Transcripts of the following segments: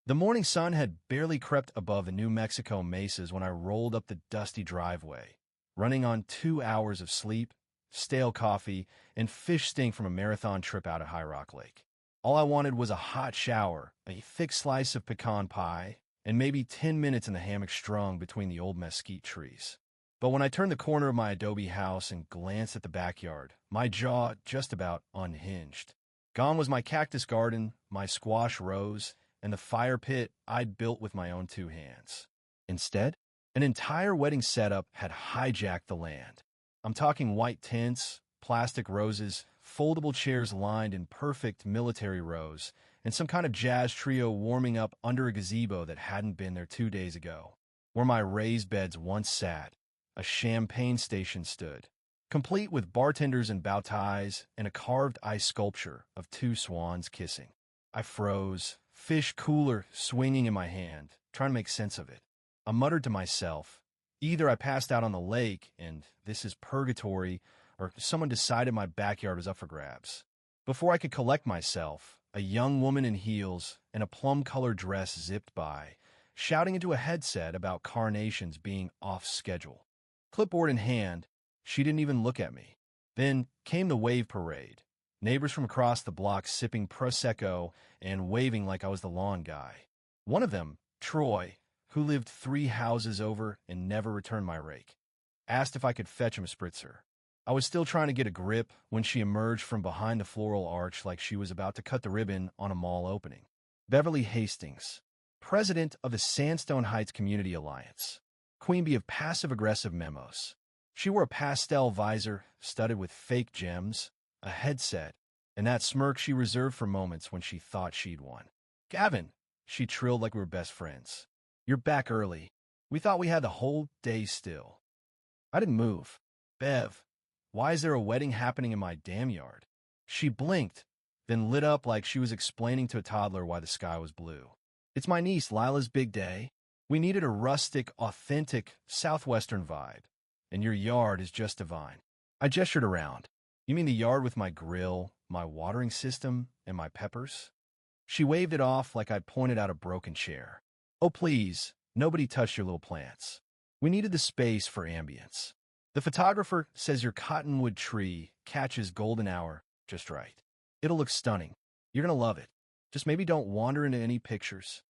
The morning sun had barely crept above the New Mexico mesas when I rolled up the dusty driveway, running on 2 hours of sleep, stale coffee, and fish stink from a marathon trip out at High Rock Lake. All I wanted was a hot shower, a thick slice of pecan pie, and maybe 10 minutes in the hammock strung between the old mesquite trees. But when I turned the corner of my adobe house and glanced at the backyard, my jaw just about unhinged. Gone was my cactus garden, my squash rows, and the fire pit I'd built with my own two hands. Instead, an entire wedding setup had hijacked the land. I'm talking white tents, plastic roses, foldable chairs lined in perfect military rows, and some kind of jazz trio warming up under a gazebo that hadn't been there 2 days ago. Where my raised beds once sat, a champagne station stood, complete with bartenders in bow ties and a carved ice sculpture of two swans kissing. I froze, fish cooler swinging in my hand, trying to make sense of it. I muttered to myself, either I passed out on the lake and this is purgatory, or someone decided my backyard was up for grabs. Before I could collect myself, a young woman in heels and a plum-colored dress zipped by, shouting into a headset about carnations being off schedule. Clipboard in hand, she didn't even look at me. Then came the wave parade. Neighbors from across the block sipping Prosecco and waving like I was the lawn guy. One of them, Troy, who lived 3 houses over and never returned my rake, asked if I could fetch him a spritzer. I was still trying to get a grip when she emerged from behind the floral arch like she was about to cut the ribbon on a mall opening. Beverly Hastings, president of the Sandstone Heights Community Alliance, queen bee of passive-aggressive memos. She wore a pastel visor studded with fake gems, a headset, and that smirk she reserved for moments when she thought she'd won. "Gavin," she trilled like we were best friends. "You're back early. We thought we had the whole day still." I didn't move. "Bev, why is there a wedding happening in my damn yard?" She blinked, then lit up like she was explaining to a toddler why the sky was blue. "It's my niece Lila's big day. We needed a rustic, authentic, southwestern vibe, and your yard is just divine." I gestured around. "You mean the yard with my grill, my watering system, and my peppers?" She waved it off like I'd pointed out a broken chair. "Oh, please, nobody touched your little plants. We needed the space for ambience. The photographer says your cottonwood tree catches golden hour just right. It'll look stunning. You're gonna love it. Just maybe don't wander into any pictures."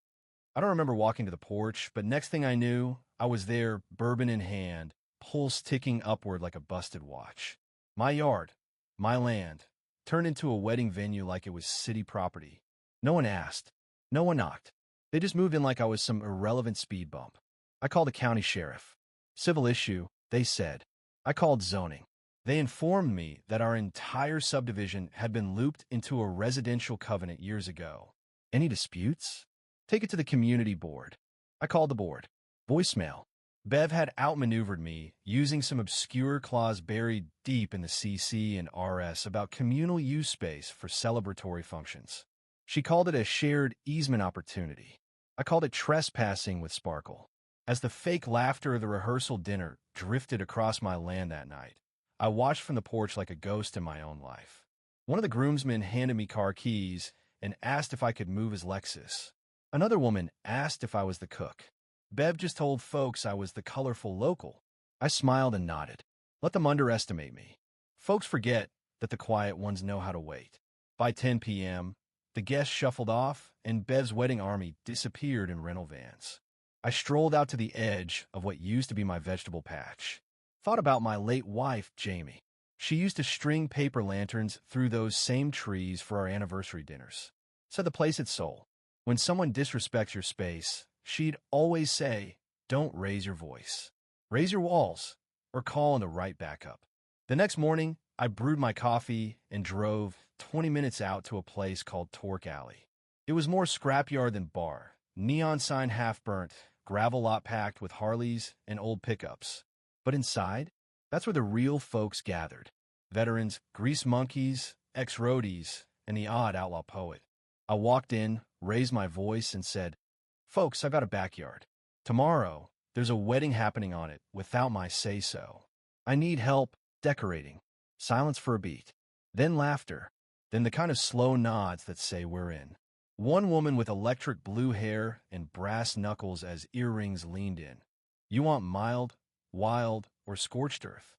I don't remember walking to the porch, but next thing I knew, I was there, bourbon in hand, pulse ticking upward like a busted watch. My yard, my land, turned into a wedding venue like it was city property. No one asked. No one knocked. They just moved in like I was some irrelevant speed bump. I called the county sheriff. "Civil issue," they said. I called zoning. They informed me that our entire subdivision had been looped into a residential covenant years ago. "Any disputes? Take it to the community board." I called the board. Voicemail. Bev had outmaneuvered me using some obscure clause buried deep in the CC and RS about communal use space for celebratory functions. She called it a shared easement opportunity. I called it trespassing with sparkle. As the fake laughter of the rehearsal dinner drifted across my land that night, I watched from the porch like a ghost in my own life. One of the groomsmen handed me car keys and asked if I could move his Lexus. Another woman asked if I was the cook. Bev just told folks I was the colorful local. I smiled and nodded. Let them underestimate me. Folks forget that the quiet ones know how to wait. By 10 p.m., the guests shuffled off, and Bev's wedding army disappeared in rental vans. I strolled out to the edge of what used to be my vegetable patch. Thought about my late wife, Jamie. She used to string paper lanterns through those same trees for our anniversary dinners. Said the place had soul. When someone disrespects your space, she'd always say, "Don't raise your voice. Raise your walls, or call in the right backup." The next morning, I brewed my coffee and drove 20 minutes out to a place called Torque Alley. It was more scrapyard than bar. Neon sign half burnt, gravel lot packed with Harleys and old pickups. But inside, that's where the real folks gathered. Veterans, grease monkeys, ex-roadies, and the odd outlaw poet. I walked in, raised my voice, and said, "Folks, I've got a backyard. Tomorrow, there's a wedding happening on it without my say-so. I need help decorating." Silence for a beat. Then laughter. Then the kind of slow nods that say we're in. One woman with electric blue hair and brass knuckles as earrings leaned in. You want mild, wild, or scorched earth?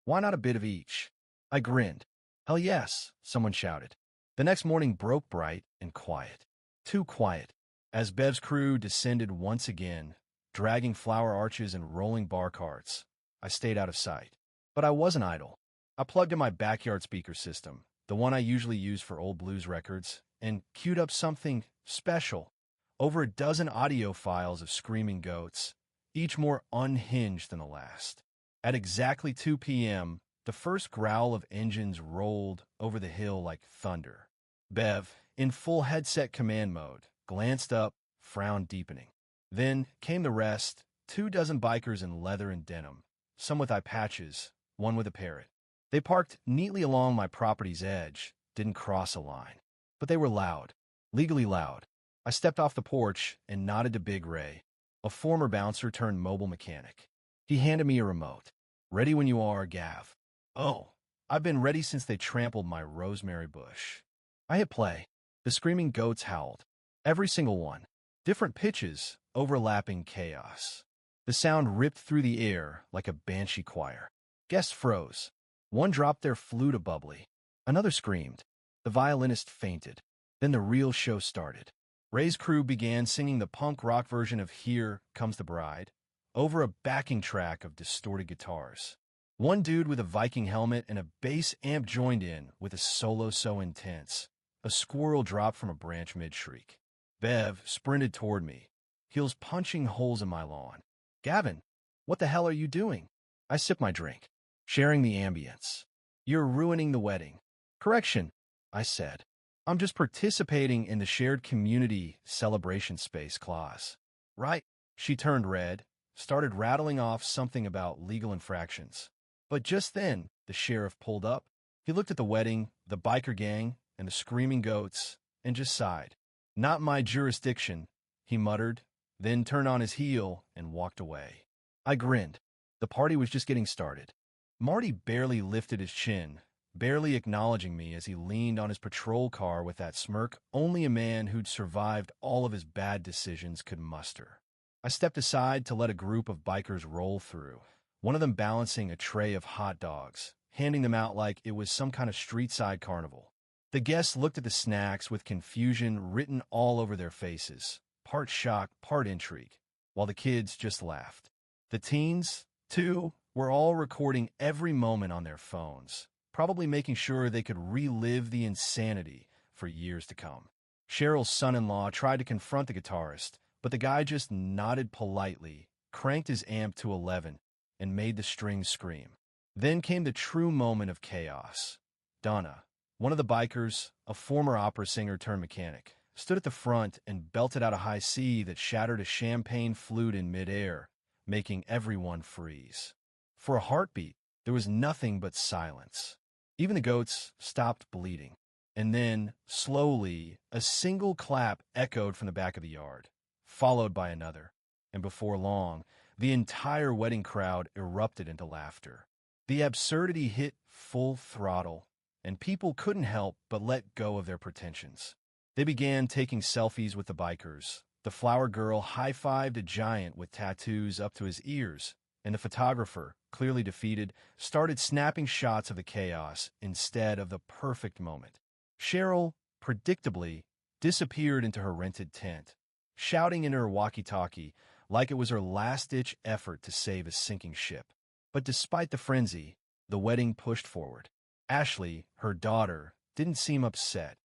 Why not a bit of each? I grinned. Hell yes, someone shouted. The next morning broke bright and quiet. Too quiet. As Bev's crew descended once again, dragging flower arches and rolling bar carts, I stayed out of sight. But I wasn't idle. I plugged in my backyard speaker system, the one I usually use for old blues records, and queued up something special. Over a dozen audio files of screaming goats, each more unhinged than the last. At exactly 2 p.m., the first growl of engines rolled over the hill like thunder. Bev, in full headset command mode, glanced up, frown deepening. Then came the rest, 24 bikers in leather and denim, some with eye patches, one with a parrot. They parked neatly along my property's edge, didn't cross a line. But they were loud, legally loud. I stepped off the porch and nodded to Big Ray, a former bouncer turned mobile mechanic. He handed me a remote. Ready when you are, Gav. Oh, I've been ready since they trampled my rosemary bush. I hit play. The screaming goats howled. Every single one. Different pitches, overlapping chaos. The sound ripped through the air like a banshee choir. Guests froze. One dropped their flute a bubbly. Another screamed. The violinist fainted. Then the real show started. Ray's crew began singing the punk rock version of Here Comes the Bride over a backing track of distorted guitars. One dude with a Viking helmet and a bass amp joined in with a solo so intense. A squirrel dropped from a branch mid-shriek. Bev sprinted toward me, heels punching holes in my lawn. Gavin, what the hell are you doing? I sipped my drink, sharing the ambience. You're ruining the wedding. Correction, I said. I'm just participating in the shared community celebration space clause. Right? She turned red, started rattling off something about legal infractions. But just then, the sheriff pulled up. He looked at the wedding, the biker gang, and the screaming goats, and just sighed. Not my jurisdiction, he muttered, then turned on his heel and walked away. I grinned. The party was just getting started. Marty barely lifted his chin, barely acknowledging me as he leaned on his patrol car with that smirk only a man who'd survived all of his bad decisions could muster. I stepped aside to let a group of bikers roll through, one of them balancing a tray of hot dogs, handing them out like it was some kind of street-side carnival. The guests looked at the snacks with confusion written all over their faces, part shock, part intrigue, while the kids just laughed. The teens, too, were all recording every moment on their phones, probably making sure they could relive the insanity for years to come. Cheryl's son-in-law tried to confront the guitarist, but the guy just nodded politely, cranked his amp to 11, and made the strings scream. Then came the true moment of chaos. Donna, one of the bikers, a former opera singer turned mechanic, stood at the front and belted out a high C that shattered a champagne flute in midair, making everyone freeze. For a heartbeat, there was nothing but silence. Even the goats stopped bleeding. And then, slowly, a single clap echoed from the back of the yard, followed by another. And before long, the entire wedding crowd erupted into laughter. The absurdity hit full throttle, and people couldn't help but let go of their pretensions. They began taking selfies with the bikers. The flower girl high-fived a giant with tattoos up to his ears, and the photographer, clearly defeated, started snapping shots of the chaos instead of the perfect moment. Cheryl, predictably, disappeared into her rented tent, shouting into her walkie-talkie like it was her last-ditch effort to save a sinking ship. But despite the frenzy, the wedding pushed forward. Ashley, her daughter, didn't seem upset.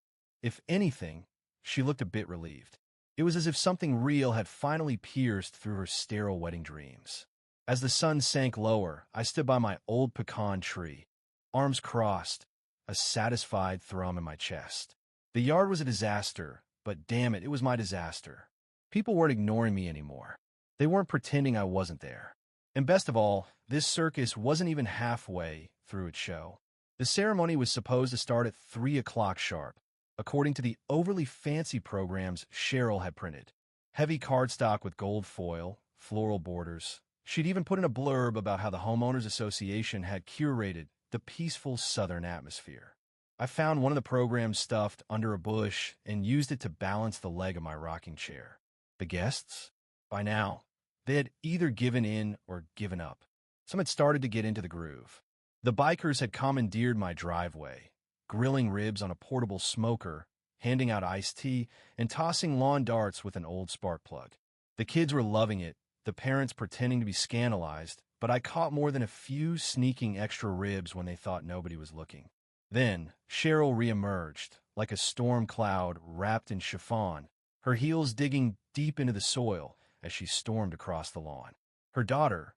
If anything, she looked a bit relieved. It was as if something real had finally pierced through her sterile wedding dreams. As the sun sank lower, I stood by my old pecan tree, arms crossed, a satisfied thrum in my chest. The yard was a disaster, but damn it, it was my disaster. People weren't ignoring me anymore. They weren't pretending I wasn't there. And best of all, this circus wasn't even halfway through its show. The ceremony was supposed to start at 3 o'clock sharp, according to the overly fancy programs Cheryl had printed. Heavy cardstock with gold foil, floral borders. She'd even put in a blurb about how the Homeowners Association had curated the peaceful southern atmosphere. I found one of the programs stuffed under a bush and used it to balance the leg of my rocking chair. The guests? By now, they had either given in or given up. Some had started to get into the groove. The bikers had commandeered my driveway, grilling ribs on a portable smoker, handing out iced tea, and tossing lawn darts with an old spark plug. The kids were loving it, the parents pretending to be scandalized, but I caught more than a few sneaking extra ribs when they thought nobody was looking. Then, Cheryl reemerged, like a storm cloud wrapped in chiffon, her heels digging deep into the soil as she stormed across the lawn. Her daughter,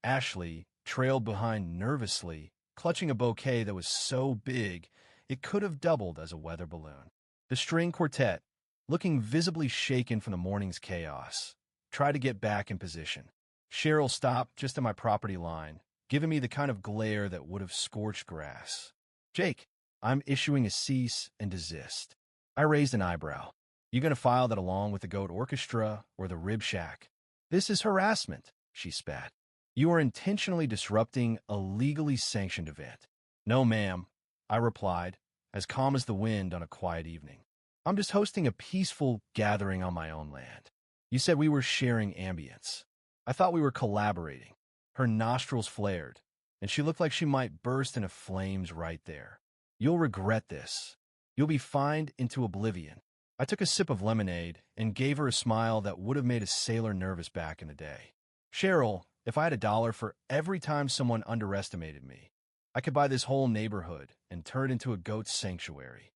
Ashley, trailed behind nervously, clutching a bouquet that was so big it could have doubled as a weather balloon. The string quartet, looking visibly shaken from the morning's chaos, tried to get back in position. Cheryl stopped just at my property line, giving me the kind of glare that would have scorched grass. "Jake, I'm issuing a cease and desist." I raised an eyebrow. "You gonna file that along with the Goat Orchestra or the Rib Shack?" "This is harassment," she spat. "You are intentionally disrupting a legally sanctioned event." "No, ma'am," I replied, as calm as the wind on a quiet evening. "I'm just hosting a peaceful gathering on my own land. You said we were sharing ambience. I thought we were collaborating." Her nostrils flared, and she looked like she might burst into flames right there. "You'll regret this. You'll be fined into oblivion." I took a sip of lemonade and gave her a smile that would have made a sailor nervous back in the day. "Cheryl, if I had $1 for every time someone underestimated me, I could buy this whole neighborhood and turn it into a goat sanctuary."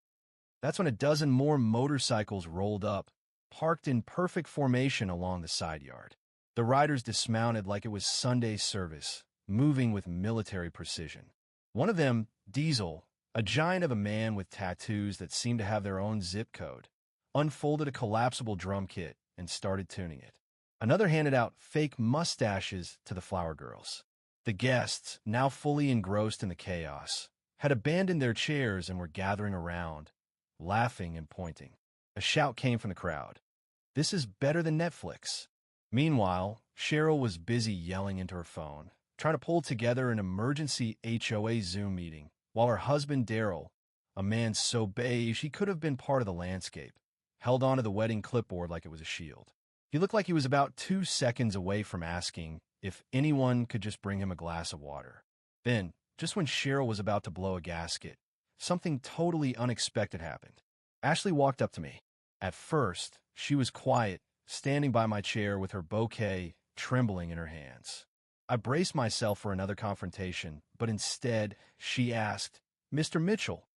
That's when a dozen more motorcycles rolled up, parked in perfect formation along the side yard. The riders dismounted like it was Sunday service, moving with military precision. One of them, Diesel, a giant of a man with tattoos that seemed to have their own zip code, unfolded a collapsible drum kit and started tuning it. Another handed out fake mustaches to the flower girls. The guests, now fully engrossed in the chaos, had abandoned their chairs and were gathering around, laughing and pointing. A shout came from the crowd. "This is better than Netflix." Meanwhile, Cheryl was busy yelling into her phone, trying to pull together an emergency HOA Zoom meeting, while her husband Daryl, a man so beige he could have been part of the landscape, held onto the wedding clipboard like it was a shield. He looked like he was about 2 seconds away from asking if anyone could just bring him a glass of water. Then, just when Cheryl was about to blow a gasket, something totally unexpected happened. Ashley walked up to me. At first, she was quiet, standing by my chair with her bouquet trembling in her hands. I braced myself for another confrontation, but instead, she asked, "Mr. Mitchell,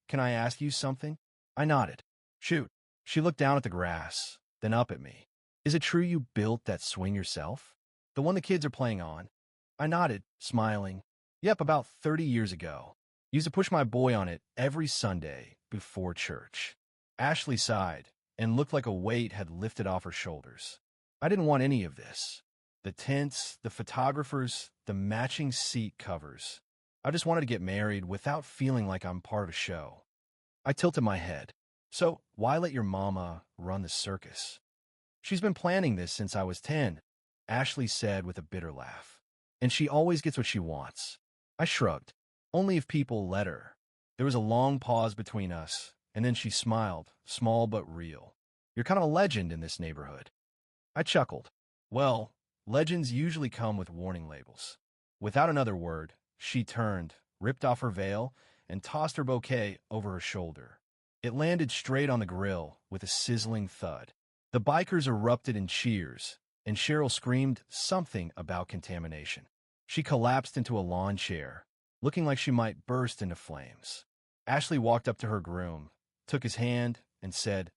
can I ask you something?" I nodded. "Shoot." She looked down at the grass, then up at me. "Is it true you built that swing yourself? The one the kids are playing on?" I nodded, smiling. "Yep, about 30 years ago. Used to push my boy on it every Sunday before church." Ashley sighed and looked like a weight had lifted off her shoulders. I didn't want any of this. The tents, the photographers, the matching seat covers. I just wanted to get married without feeling like I'm part of a show. I tilted my head. "So, why let your mama run the circus?" "She's been planning this since I was 10, Ashley said with a bitter laugh. "And she always gets what she wants." I shrugged. "Only if people let her." There was a long pause between us, and then she smiled, small but real. "You're kind of a legend in this neighborhood." I chuckled. "Well, legends usually come with warning labels." Without another word, she turned, ripped off her veil, and tossed her bouquet over her shoulder. It landed straight on the grill with a sizzling thud. The bikers erupted in cheers, and Cheryl screamed something about contamination. She collapsed into a lawn chair, looking like she might burst into flames. Ashley walked up to her groom, took his hand, and said,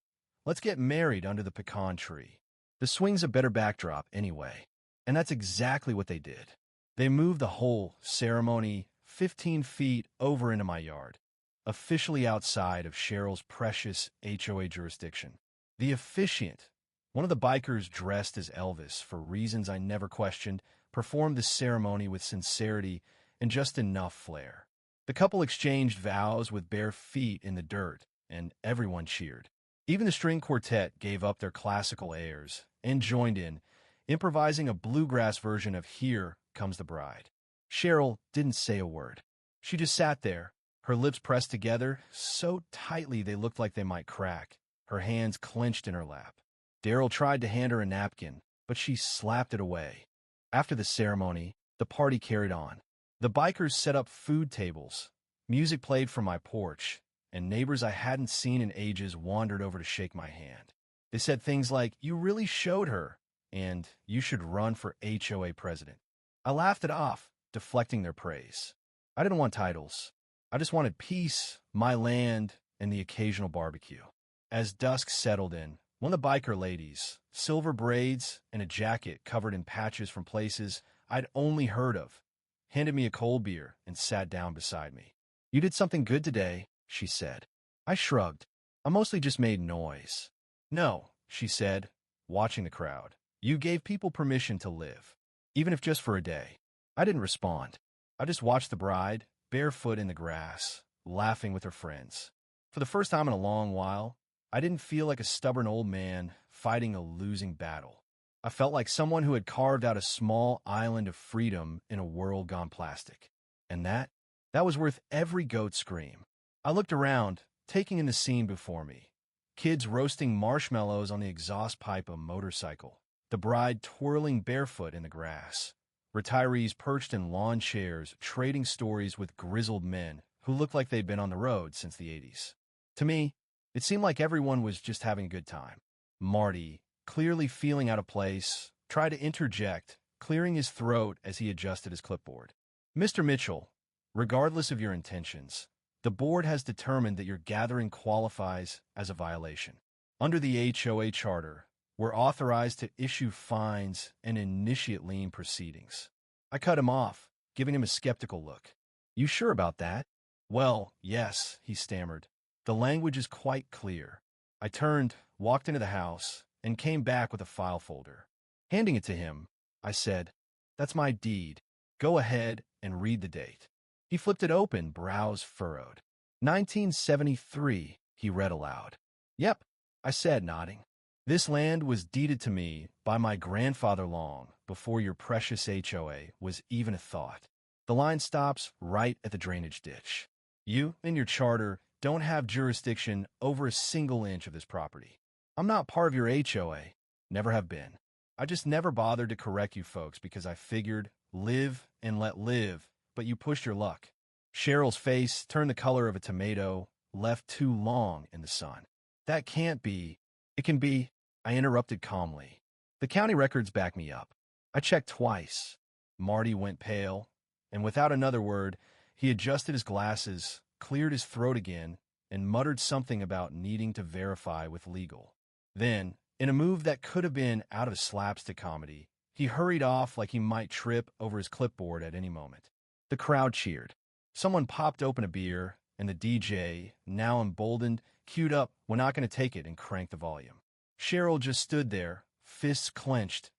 "Let's get married under the pecan tree. The swing's a better backdrop anyway." And that's exactly what they did. They moved the whole ceremony 15 feet over into my yard, officially outside of Cheryl's precious HOA jurisdiction. The officiant, one of the bikers dressed as Elvis for reasons I never questioned, performed the ceremony with sincerity and just enough flair. The couple exchanged vows with bare feet in the dirt, and everyone cheered. Even the string quartet gave up their classical airs and joined in, improvising a bluegrass version of "Here Comes the Bride." Cheryl didn't say a word. She just sat there, her lips pressed together so tightly they looked like they might crack, her hands clenched in her lap. Daryl tried to hand her a napkin, but she slapped it away. After the ceremony, the party carried on. The bikers set up food tables, music played from my porch, and neighbors I hadn't seen in ages wandered over to shake my hand. They said things like, "You really showed her," and "You should run for HOA president." I laughed it off, deflecting their praise. I didn't want titles. I just wanted peace, my land, and the occasional barbecue. As dusk settled in, one of the biker ladies, silver braids and a jacket covered in patches from places I'd only heard of, handed me a cold beer and sat down beside me. "You did something good today," she said. I shrugged. "I mostly just made noise." "No," she said, watching the crowd. "You gave people permission to live, even if just for a day." I didn't respond. I just watched the bride, barefoot in the grass, laughing with her friends. For the first time in a long while, I didn't feel like a stubborn old man fighting a losing battle. I felt like someone who had carved out a small island of freedom in a world gone plastic. And that was worth every goat scream. I looked around, taking in the scene before me. Kids roasting marshmallows on the exhaust pipe of a motorcycle. The bride twirling barefoot in the grass. Retirees perched in lawn chairs, trading stories with grizzled men who looked like they'd been on the road since the 80s. To me, it seemed like everyone was just having a good time. Marty, clearly feeling out of place, tried to interject, clearing his throat as he adjusted his clipboard. "Mr. Mitchell, regardless of your intentions, the board has determined that your gathering qualifies as a violation. Under the HOA charter, we're authorized to issue fines and initiate lien proceedings." I cut him off, giving him a skeptical look. "You sure about that?" "Well, yes," he stammered. "The language is quite clear." I turned, walked into the house, and came back with a file folder. Handing it to him, I said, "That's my deed. Go ahead and read the date." He flipped it open, brows furrowed. 1973, he read aloud. "Yep," I said, nodding. "This land was deeded to me by my grandfather long before your precious HOA was even a thought." The line stops right at the drainage ditch. "You and your charter don't have jurisdiction over a single inch of this property. I'm not part of your HOA, never have been. I just never bothered to correct you folks because I figured live and let live, but you pushed your luck." Cheryl's face turned the color of a tomato left too long in the sun. "That can't be." "It can be," I interrupted calmly. "The county records back me up. I checked twice." Marty went pale, and without another word, he adjusted his glasses, cleared his throat again, and muttered something about needing to verify with legal. Then, in a move that could have been out of slapstick comedy, he hurried off like he might trip over his clipboard at any moment. The crowd cheered. Someone popped open a beer, and the DJ, now emboldened, queued up "We're Not Gonna Take It" and cranked the volume. Cheryl just stood there, fists clenched,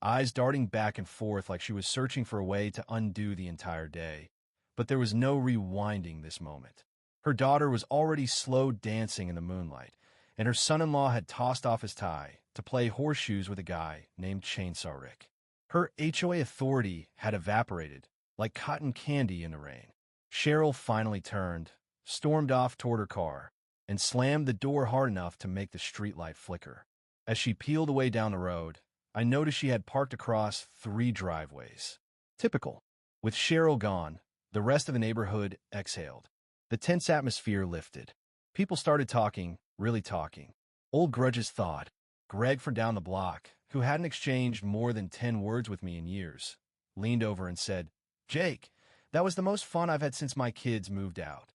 eyes darting back and forth like she was searching for a way to undo the entire day. But there was no rewinding this moment. Her daughter was already slow dancing in the moonlight, and her son-in-law had tossed off his tie to play horseshoes with a guy named Chainsaw Rick. Her HOA authority had evaporated like cotton candy in the rain. Cheryl finally turned, stormed off toward her car, and slammed the door hard enough to make the streetlight flicker. As she peeled away down the road, I noticed she had parked across 3 driveways. Typical. With Cheryl gone, the rest of the neighborhood exhaled. The tense atmosphere lifted. People started talking, really talking. Old grudges thawed. Greg from down the block, who hadn't exchanged more than 10 words with me in years, leaned over and said, "Jake, that was the most fun I've had since my kids moved out."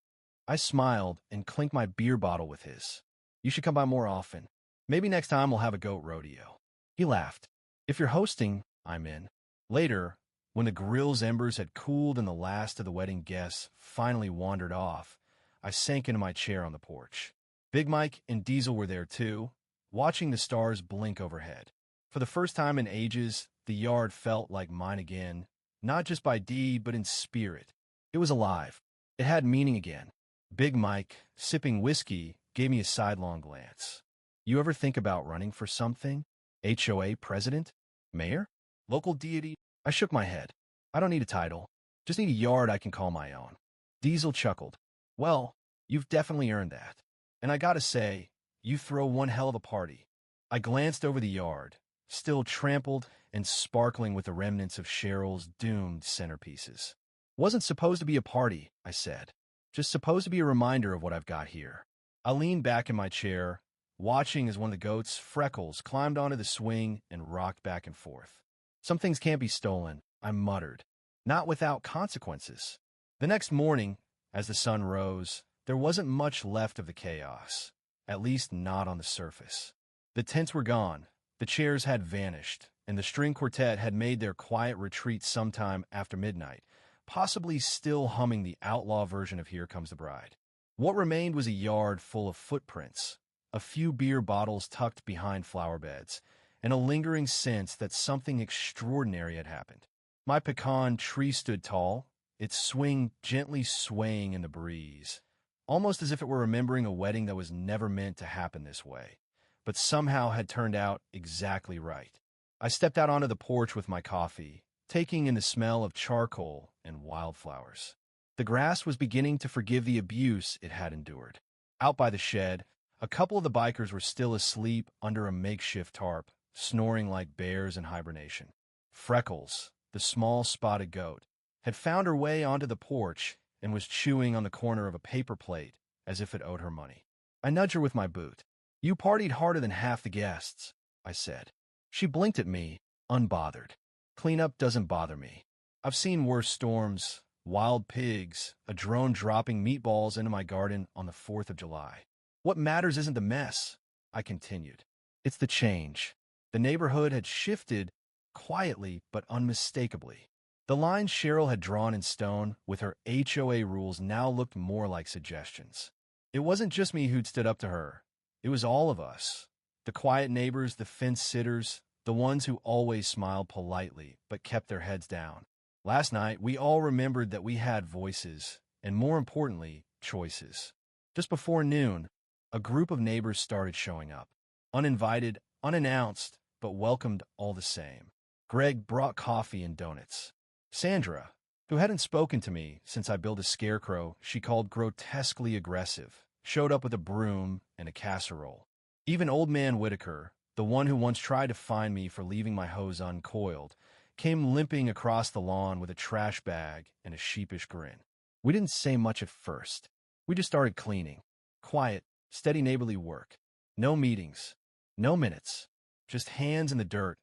I smiled and clinked my beer bottle with his. "You should come by more often. Maybe next time we'll have a goat rodeo." He laughed. "If you're hosting, I'm in." Later, when the grill's embers had cooled and the last of the wedding guests finally wandered off, I sank into my chair on the porch. Big Mike and Diesel were there too, watching the stars blink overhead. For the first time in ages, the yard felt like mine again, not just by deed but in spirit. It was alive. It had meaning again. Big Mike, sipping whiskey, gave me a sidelong glance. "You ever think about running for something? HOA president? Mayor? Local deity?" I shook my head. "I don't need a title. Just need a yard I can call my own." Diesel chuckled. Well, you've definitely earned that. And I gotta say, you throw one hell of a party. I glanced over the yard, still trampled and sparkling with the remnants of Cheryl's doomed centerpieces. Wasn't supposed to be a party, I said. Just supposed to be a reminder of what I've got here. I leaned back in my chair, watching as one of the goats, Freckles, climbed onto the swing and rocked back and forth. Some things can't be stolen, I muttered. Not without consequences. The next morning, as the sun rose, there wasn't much left of the chaos, at least not on the surface. The tents were gone, the chairs had vanished, and the string quartet had made their quiet retreat sometime after midnight, possibly still humming the outlaw version of Here Comes the Bride. What remained was a yard full of footprints, a few beer bottles tucked behind flower beds, and a lingering sense that something extraordinary had happened. My pecan tree stood tall, its swing gently swaying in the breeze, almost as if it were remembering a wedding that was never meant to happen this way, but somehow had turned out exactly right. I stepped out onto the porch with my coffee, taking in the smell of charcoal and wildflowers. The grass was beginning to forgive the abuse it had endured. Out by the shed, a couple of the bikers were still asleep under a makeshift tarp, snoring like bears in hibernation. Freckles, the small spotted goat, had found her way onto the porch and was chewing on the corner of a paper plate as if it owed her money. I nudged her with my boot. "You partied harder than half the guests," I said. She blinked at me, unbothered. "Cleanup doesn't bother me. I've seen worse storms, wild pigs, a drone dropping meatballs into my garden on the 4th of July. What matters isn't the mess," I continued. "It's the change." The neighborhood had shifted quietly but unmistakably. The lines Cheryl had drawn in stone with her HOA rules now looked more like suggestions. It wasn't just me who'd stood up to her. It was all of us. The quiet neighbors, the fence sitters, the ones who always smiled politely but kept their heads down. Last night, we all remembered that we had voices, and more importantly, choices. Just before noon, a group of neighbors started showing up. Uninvited, unannounced, but welcomed all the same. Greg brought coffee and donuts. Sandra, who hadn't spoken to me since I built a scarecrow she called grotesquely aggressive, showed up with a broom and a casserole. Even Old Man Whitaker, the one who once tried to fine me for leaving my hose uncoiled, came limping across the lawn with a trash bag and a sheepish grin. We didn't say much at first. We just started cleaning. Quiet, steady neighborly work. No meetings. No minutes. Just hands in the dirt,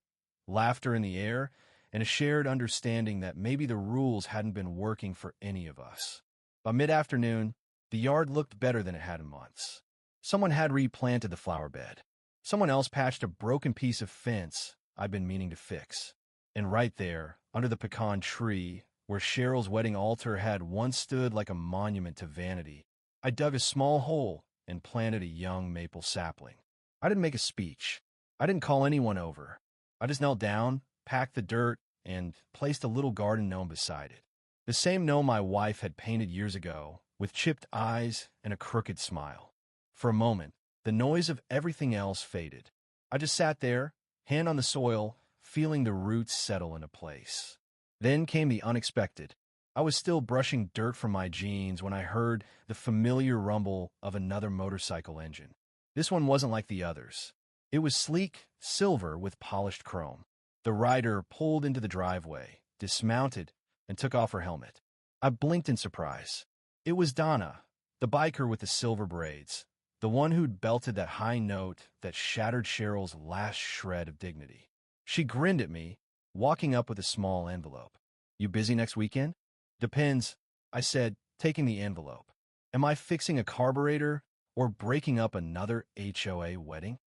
laughter in the air, and a shared understanding that maybe the rules hadn't been working for any of us. By mid-afternoon, the yard looked better than it had in months. Someone had replanted the flower bed. Someone else patched a broken piece of fence I'd been meaning to fix. And right there, under the pecan tree, where Cheryl's wedding altar had once stood like a monument to vanity, I dug a small hole and planted a young maple sapling. I didn't make a speech. I didn't call anyone over. I just knelt down, packed the dirt, and placed a little garden gnome beside it. The same gnome my wife had painted years ago, with chipped eyes and a crooked smile. For a moment, the noise of everything else faded. I just sat there, hand on the soil, feeling the roots settle into place. Then came the unexpected. I was still brushing dirt from my jeans when I heard the familiar rumble of another motorcycle engine. This one wasn't like the others. It was sleek, silver with polished chrome. The rider pulled into the driveway, dismounted, and took off her helmet. I blinked in surprise. It was Donna, the biker with the silver braids, the one who'd belted that high note that shattered Cheryl's last shred of dignity. She grinned at me, walking up with a small envelope. "You busy next weekend?" "Depends," I said, taking the envelope. "Am I fixing a carburetor or breaking up another HOA wedding?"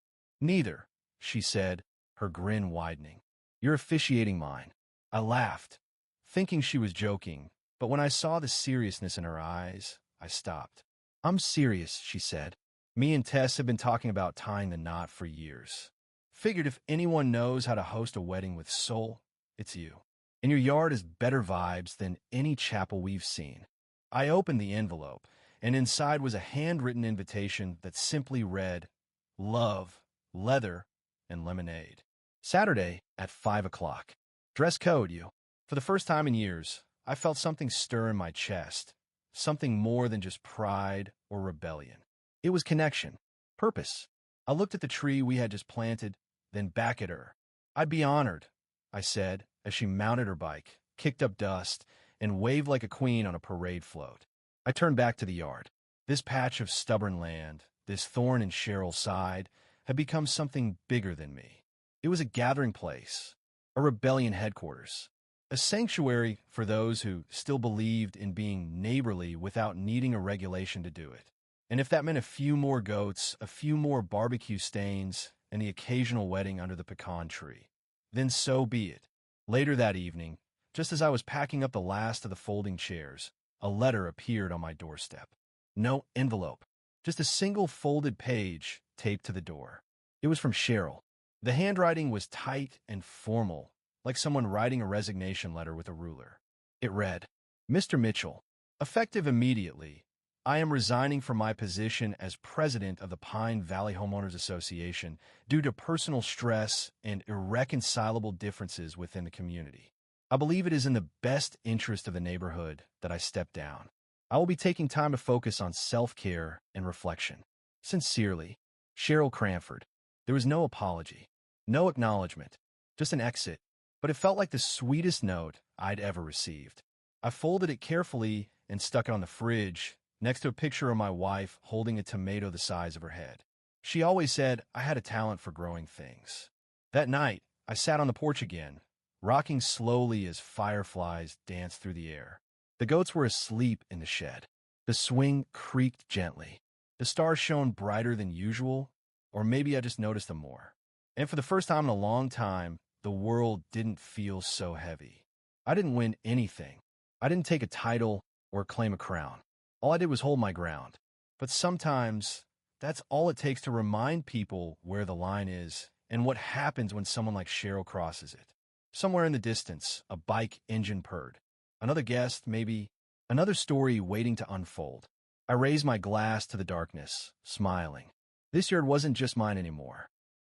"Neither," she said, her grin widening. "You're officiating mine." I laughed, thinking she was joking, but when I saw the seriousness in her eyes, I stopped. "I'm serious," she said. "Me and Tess have been talking about tying the knot for years. Figured if anyone knows how to host a wedding with soul, it's you. And your yard is better vibes than any chapel we've seen." I opened the envelope, and inside was a handwritten invitation that simply read, "Love, leather, and lemonade. Saturday at 5 o'clock. Dress code, you." For the first time in years, I felt something stir in my chest, something more than just pride or rebellion. It was connection, purpose. I looked at the tree we had just planted, then back at her. "I'd be honored," I said, as she mounted her bike, kicked up dust, and waved like a queen on a parade float. I turned back to the yard. This patch of stubborn land, this thorn in Cheryl's side, had become something bigger than me. It was a gathering place, a rebellion headquarters, a sanctuary for those who still believed in being neighborly without needing a regulation to do it. And if that meant a few more goats, a few more barbecue stains, and the occasional wedding under the pecan tree, then so be it. Later that evening, just as I was packing up the last of the folding chairs, a letter appeared on my doorstep. No envelope, just a single folded page taped to the door. It was from Cheryl. The handwriting was tight and formal, like someone writing a resignation letter with a ruler. It read, "Mr. Mitchell, effective immediately, I am resigning from my position as president of the Pine Valley Homeowners Association due to personal stress and irreconcilable differences within the community. I believe it is in the best interest of the neighborhood that I step down. I will be taking time to focus on self-care and reflection. Sincerely, Cheryl Cranford." There was no apology, no acknowledgement, just an exit, but it felt like the sweetest note I'd ever received. I folded it carefully and stuck it on the fridge, next to a picture of my wife holding a tomato the size of her head. She always said I had a talent for growing things. That night, I sat on the porch again, rocking slowly as fireflies danced through the air. The goats were asleep in the shed. The swing creaked gently. The stars shone brighter than usual, or maybe I just noticed them more. And for the first time in a long time, the world didn't feel so heavy. I didn't win anything. I didn't take a title or claim a crown. All I did was hold my ground. But sometimes, that's all it takes to remind people where the line is and what happens when someone like Cheryl crosses it. Somewhere in the distance, a bike engine purred. Another guest, maybe. Another story waiting to unfold. I raised my glass to the darkness, smiling. This yard wasn't just mine anymore.